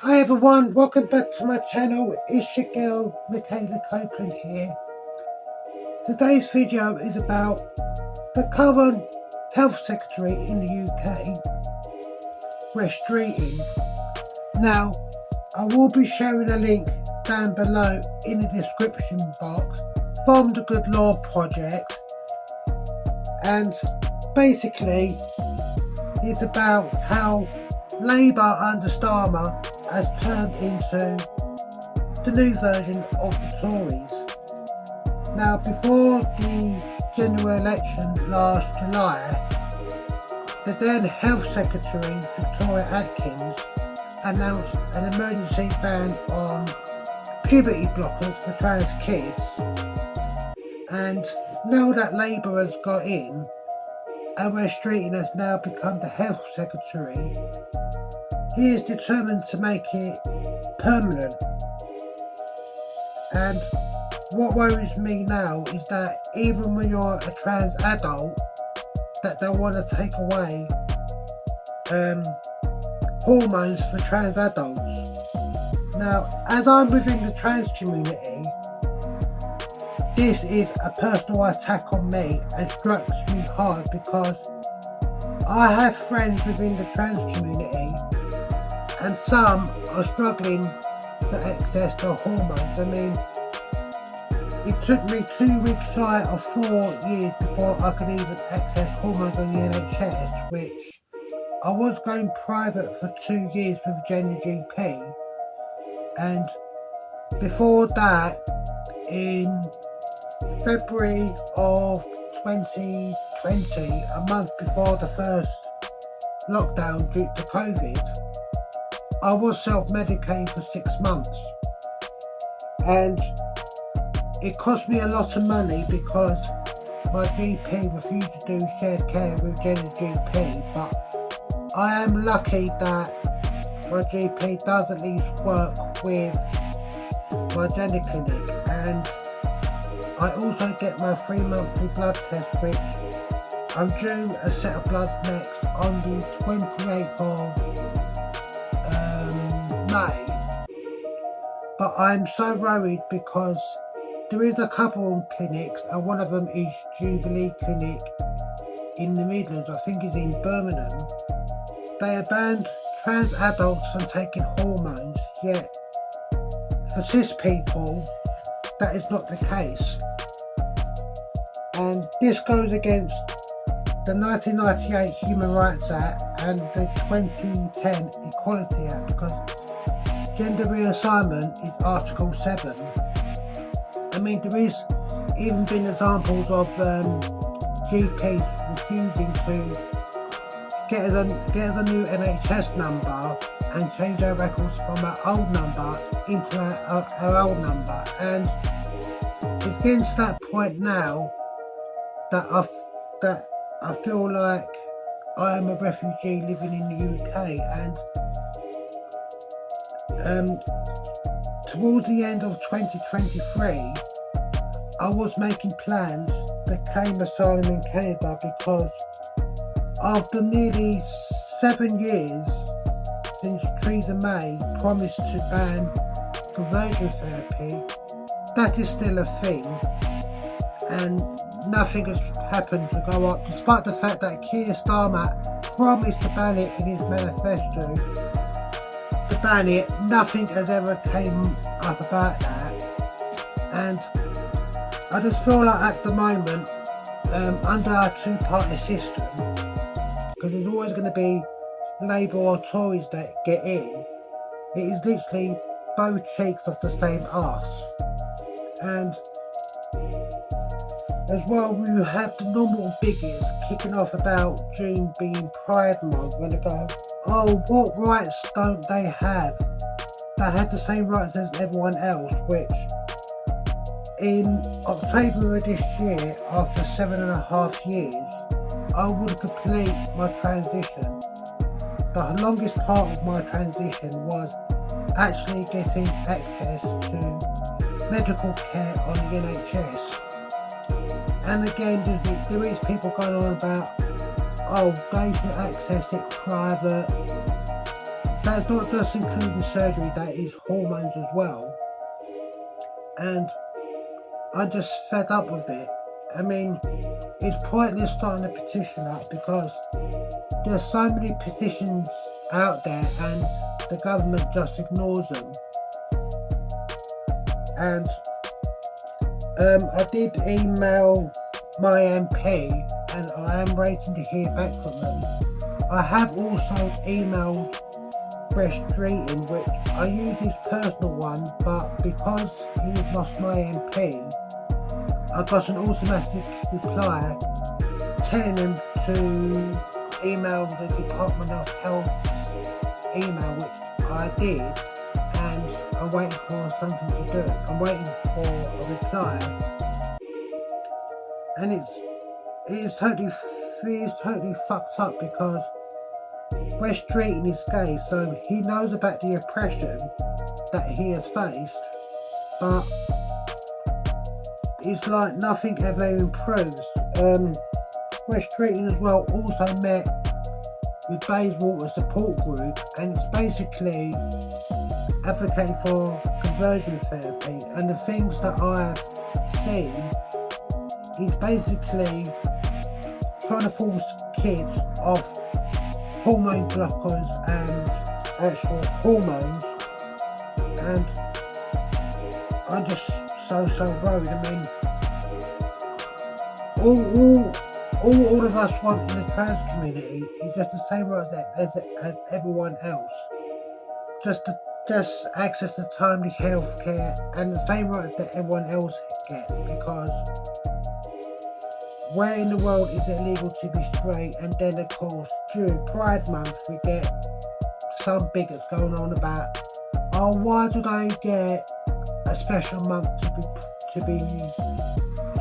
Hi everyone, welcome back to my channel. It's your girl Michaela Copeland here. Today's video is about the current Health Secretary in the UK, Wes Streeting. Now, I will be sharing a link down below in the description box from the Good Law Project, and basically it's about how Labour under Starmer has turned into the new version of the Tories. Now, before the general election last July, the then Health Secretary Victoria Atkins announced an emergency ban on puberty blockers for trans kids, and now that Labour has got in and Wes Streeting has now become the Health Secretary, he is determined to make it permanent. And what worries me now is that even when you're a trans adult, that they want to take away hormones for trans adults. Now, as I'm within the trans community, this is a personal attack on me and strikes me hard, because I have friends within the trans community and some are struggling to access their hormones. I mean, it took me 2 weeks shy of 4 years before I could even access hormones on the NHS, which I was going private for 2 years with GenderGP, and before that, in February of 2020, a month before the first lockdown due to COVID, I was self-medicating for 6 months, and it cost me a lot of money because my GP refused to do shared care with GenderGP. But I am lucky that my GP does at least work with my gender clinic, and I also get my 3-monthly blood test, which I'm due a set of blood next on the 28th of May. But I'm so worried because there is a couple of clinics, and one of them is Jubilee Clinic in the Midlands, I think it's in Birmingham. They have banned trans adults from taking hormones, yet for cis people that is not the case. And this goes against the 1998 Human Rights Act and the 2010 Equality Act, because gender reassignment is Article 7. I mean, there is even been examples of GPs refusing to get us a new NHS number and change our records from our old number into our old number. And it's getting to that point now that I feel like I am a refugee living in the UK, and towards the end of 2023, I was making plans to claim asylum in Canada, because after nearly 7 years since Theresa May promised to ban conversion therapy, that is still a thing, and nothing has happened to go up, despite the fact that Keir Starmer promised to ban it in his manifesto. To ban it, nothing has ever came up about that. And I just feel like at the moment, under our two-party system, because there's always going to be Labour or Tories that get in, it is literally both cheeks of the same arse. And as well, we have the normal biggies kicking off about June being Pride Month, when they go, oh, what rights don't they have? They have the same rights as everyone else, which in October of this year, after 7.5 years, I would complete my transition. The longest part of my transition was actually getting access to medical care on the NHS. And again, there is people going on about, oh, they should access it private, That's not just including surgery, that is hormones as well. And I'm just fed up with it. I mean, it's pointless starting a petition up because there's so many petitions out there and the government just ignores them. And I did email my MP and I am waiting to hear back from them. I have also emailed Wes Streeting, which I use his personal one, but because he lost my MP, I got an automatic reply telling him to email the Department of Health email, which I did, and I'm waiting for something to do. I'm waiting for a reply, and it's totally fucked up because Wes Streeting is gay, so he knows about the oppression that he has faced, but it's like nothing ever improves. Wes Streeting as well also met with Bayswater Support Group, and it's basically advocating for conversion therapy, and the things that I've seen is basically trying to force kids off hormone blockers and actual hormones, and I'm just so worried. I mean, all of us want in the trans community is just the same rights as everyone else, just access to timely health care and the same rights that everyone else gets, because where in the world is it illegal to be straight? And then of course during Pride Month we get some bigots going on about, oh, why do they get a special month to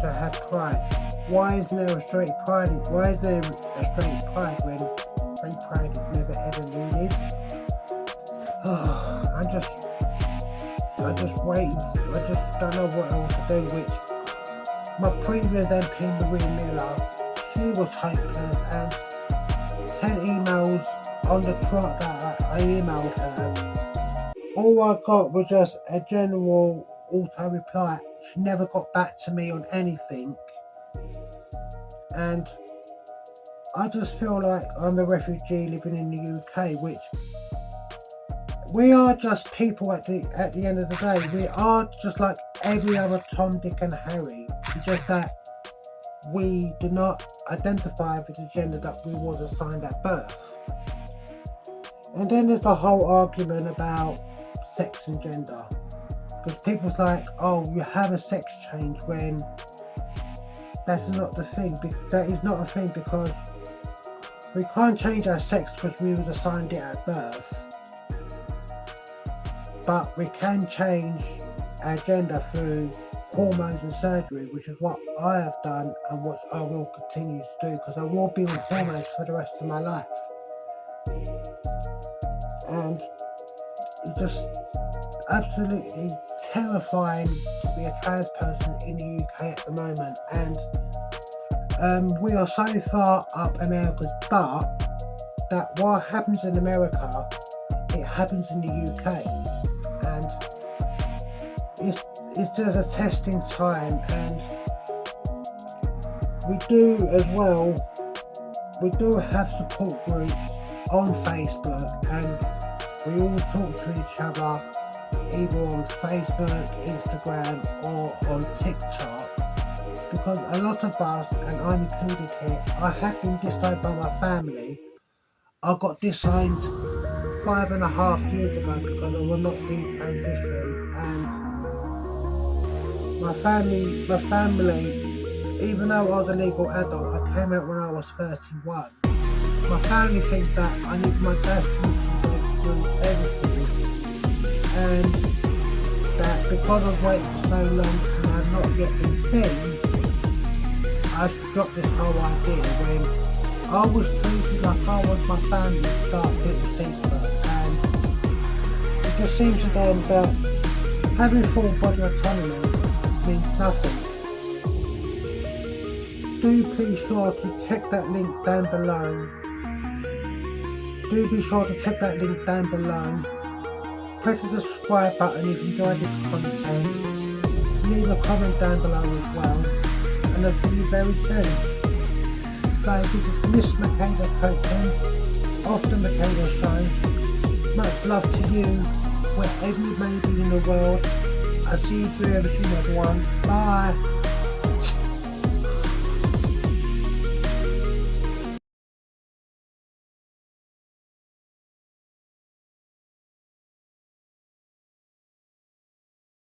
have Pride? Why isn't there a straight Pride? Why is there a straight Pride when straight Pride is never ever needed? I'm just waiting. I just don't know what else to do, which my previous MP, Marie Miller, she was hopeless, and 10 emails on the trot that I emailed her, all I got was just a general auto reply. She never got back to me on anything, and I just feel like I'm a refugee living in the UK, which we are just people at the end of the day. We are just like every other Tom, Dick and Harry. It's just that we do not identify with the gender that we was assigned at birth. And then there's the whole argument about sex and gender. Because people's like, oh, you have a sex change, when that's not the thing. That is not a thing, because we can't change our sex because we was assigned it at birth. But we can change our gender through hormones and surgery, which is what I have done and what I will continue to do, because I will be on hormones for the rest of my life. And it's just absolutely terrifying to be a trans person in the UK at the moment, and we are so far up America's butt that what happens in America, it happens in the UK, and it's just a testing time. And we do have support groups on Facebook, and we all talk to each other either on Facebook, Instagram or on TikTok, because a lot of us, and I'm included here, I have been disowned by my family. I got disowned 5.5 years ago because I will not do transition, and my family, even though I was a legal adult, I came out when I was 31. My family thinks that I need my dad to go through everything, and that because I've waited so long and I've not yet been seen, I've dropped this whole idea when I was treated like I was my family's dark little secret, and it just seems to them that having full body autonomy means nothing. Do please sure to check that link down below do be sure to check that link down below. Press the subscribe button if you enjoyed this content. Leave a comment down below as well. And I'll see you very soon. So this is Miss Makeda Copeland of the Makeda Show. Much love to you, wherever you may be in the world. I'll see you very soon, everyone. Bye.